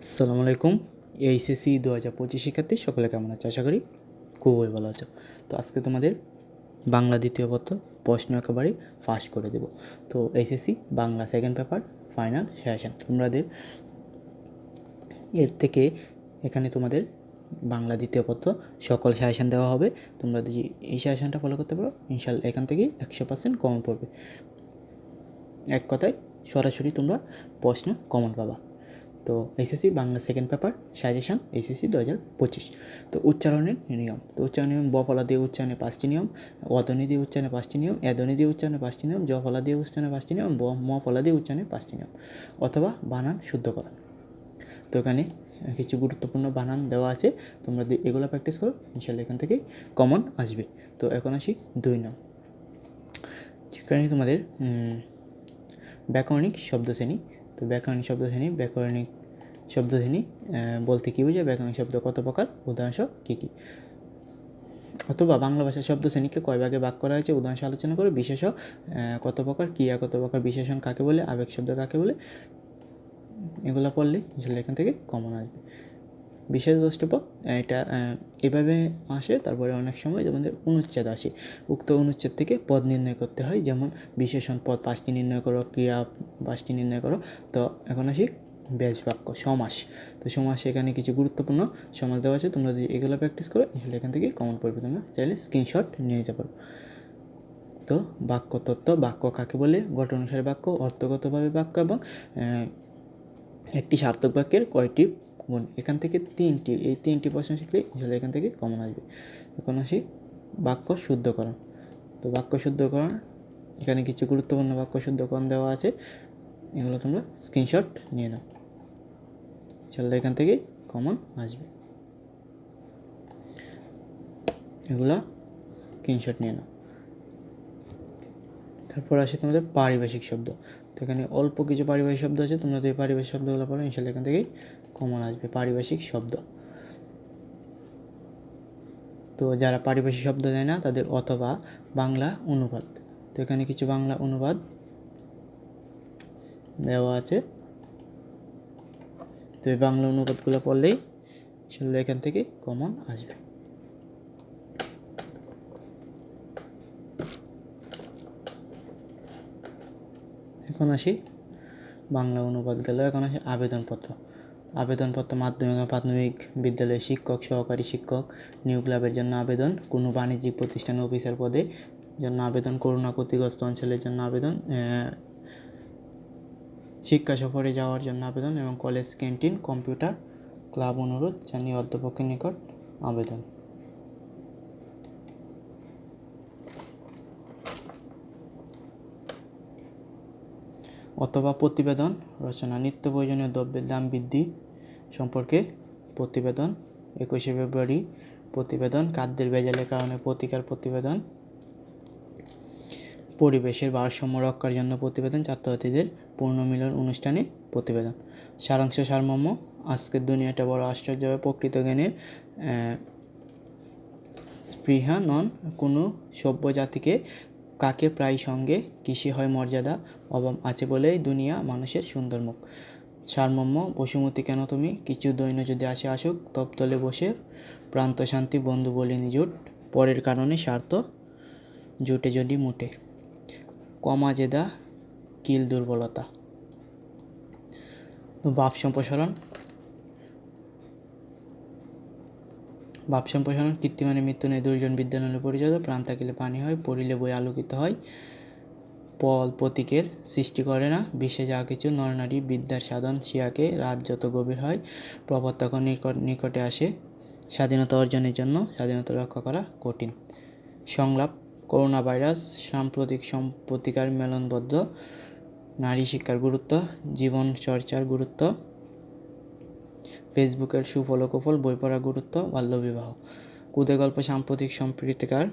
আসসালামু আলাইকুম। এইচএসসি 2025 শিক্ষার্থী সকলে কেমন আছে? আশা করি খুবই ভালো আছো। তো আজকে তোমাদের বাংলা দ্বিতীয় পত্র প্রশ্ন একেবারে ফাস্ট করে দেব। তো HSC Bangla second paper final session তোমাদের এর থেকে এখানে তোমাদের বাংলা দ্বিতীয় পত্র সকল সেশন দেওয়া হবে। তোমরা যদি এই সেশনটা ফলো করতে পারো ইনশাল্লাহ এখান থেকেই 100% কমন পড়বে। এক কথায় সরাসরি তোমরা প্রশ্ন কমন পাবা। তো HSC Bangla second paper suggestion HSC 2025। তো উচ্চারণের নিয়ম, তো উচ্চারণ নিয়ম ব ফলা দিয়ে উচ্চারণে 5টি নিয়ম, অধ্বনি দিয়ে উচ্চারণে 5টি নিয়ম, এধ্বনি দিয়ে উচ্চারণে 5টি নিয়ম, জ ফলা দিয়ে উচ্চারণে 5টি নিয়ম, ম ফলা দিয়ে উচ্চারণে 5টি নিয়ম, অথবা বানান শুদ্ধ করা। তো এখানে কিছু গুরুত্বপূর্ণ বানান দেওয়া আছে, তোমরা যদি এগুলো প্র্যাকটিস করো ইনশাল্লাহ এখান থেকেই কমন আসবে। তো এখন আসি 2 নং, যেখানে তোমাদের ব্যাকরণিক শব্দশ্রেণী। তো ব্যাকরণিক শব্দশ্রেণী বলতে কী বোঝায়, ব্যাকরণিক শব্দ কত প্রকার, উদাহরণ কী কী, অথবা বাংলা ভাষার শব্দশ্রেণীকে কয় ভাগে ভাগ করা হয়েছে উদাহরণ আলোচনা করে, বিশেষ কত প্রকার, ক্রিয়া কত প্রকার, বিশেষণ কাকে বলে, আবেগ শব্দ কাকে বলে, এগুলো পড়লে আসলে এখান থেকে কমন আসবে। বিশেষ দ্রষ্টব্য এটা এভাবে আসে। তারপরে অনেক সময় তোমাদের অনুচ্ছেদ আসে, উক্ত অনুচ্ছেদ থেকে পদ নির্ণয় করতে হয়, যেমন বিশেষণ পদ 5টি নির্ণয় করো, ক্রিয়া 5টি নির্ণয় করো। তো এখন আসি ব্যাস বাক্য সমাস। তো সমাস এখানে কিছু গুরুত্বপূর্ণ সমাস দেওয়া আছে, তোমরা যদি এগুলো প্র্যাকটিস করো তাহলে এখান থেকে কমন পড়বে, তোমরা চাইলে স্ক্রিনশট নিয়ে যেতে পারো। তো বাক্য তত্ত্ব, বাক্য কাকে বলে, গঠন অনুসারে বাক্য, অর্থগতভাবে বাক্য এবং একটি সার্থক বাক্যের কয়টি গুণ, এখান থেকে এই তিনটি প্রশ্ন শিখলে আসলে এখান থেকে কমন আসবে। এখন আসি বাক্য শুদ্ধকরণ। তো বাক্য শুদ্ধকরণ এখানে কিছু গুরুত্বপূর্ণ বাক্য শুদ্ধকরণ দেওয়া আছে, এগুলো তোমরা স্ক্রিনশট নিয়ে নাও, চলো এখান থেকে কমন আসবে, এগুলো স্ক্রিনশট নিয়ে নাও। তারপর আসে তোমাদের পারিভাষিক শব্দ। তো এখানে অল্প কিছু পারিভাষিক শব্দ আছে, তোমরা যদি পারিভাষিক শব্দগুলো পড়ো ইনশাল্লাহ এখান থেকেই কমন আসবে পারিভাষিক শব্দ। তো যারা পারিভাষিক শব্দ জানে না তাদের অথবা বাংলা অনুবাদ, তো এখানে কিছু বাংলা অনুবাদ দেওয়া আছে, তো এই বাংলা অনুবাদগুলো পড়লেই আসলে এখান থেকে কমন আসবে। এখন আসি বাংলা অনুবাদ গেল, এখন আসি আবেদনপত্র। আবেদনপত্র মাধ্যমিক ও প্রাথমিক বিদ্যালয়ে শিক্ষক, সহকারী শিক্ষক নিয়োগ লাভের জন্য আবেদন, কোনো বাণিজ্যিক প্রতিষ্ঠান অফিসার পদে জন্য আবেদন, করোনা ক্ষতিগ্রস্ত অঞ্চলের জন্য আবেদন, শিক্ষা সফরে যাওয়ার জন্য আবেদন এবং কলেজ ক্যান্টিন কম্পিউটার ক্লাব অনুরোধ জানিয়ে অধ্যাপকের নিকট আবেদন। অথবা প্রতিবেদন রচনা, নিত্য প্রয়োজনীয় দ্রব্যের দাম বৃদ্ধি সম্পর্কে প্রতিবেদন, 21শে ফেব্রুয়ারি প্রতিবেদন, খাদ্যের ভেজালের কারণে প্রতিকার প্রতিবেদন, পরিবেশের ভারসাম্য রক্ষার জন্য প্রতিবেদন, ছাত্রছাত্রীদের পুনর্মিলন অনুষ্ঠানে প্রতিবেদন। সারাংশ সারমর্ম, আজকের দুনিয়াটা বড় আশ্চর্য, প্রকৃত জ্ঞানের স্পৃহা নন কোনো সভ্য জাতিকে, কাকে প্রায় সঙ্গে কৃষি হয় মর্যাদা, অভাব আছে বলেই দুনিয়া মানুষের সুন্দর মুখ। সারমর্ম, বসুমতী কেন তুমি, কিছু দৈন্য যদি আসে আসুক, তপতলে বসে প্রান্ত শান্তি, বন্ধু বলি নিজুট, পরের কারণে স্বার্থ জুটে যদি মুটে, কমা জেদা কিল দুর্বলতা। ভাব সম্প্রসারণ, কীর্তিমানে মৃত্যু নেই, দুর্জন বিদ্যা নলে পরিচিত, প্রাণ থাকিলে পানি হয়, পড়িলে বই আলোকিত হয়, পল প্রতীকের সৃষ্টি করে না, বিশ্বে যা কিছু নরনারী বিদ্যার সাধন, শিয়াকে রাত যত গভীর হয়, প্রভাত তখন নিকটে আসে, স্বাধীনতা অর্জনের জন্য স্বাধীনতা রক্ষা করা কঠিন। সংলাপ, করোনা ভাইরাস সাম্প্রতিক প্রতিকার মেলনবদ্ধ, নারী শিক্ষার গুরুত্ব, জীবন চর্চার গুরুত্ব, ফেসবুকের সুফল ও কুফল, বই পড়ার গুরুত্ব, বাল্যবিবাহ। কুদে গল্প সাম্প্রতিক সম্প্রীতিকার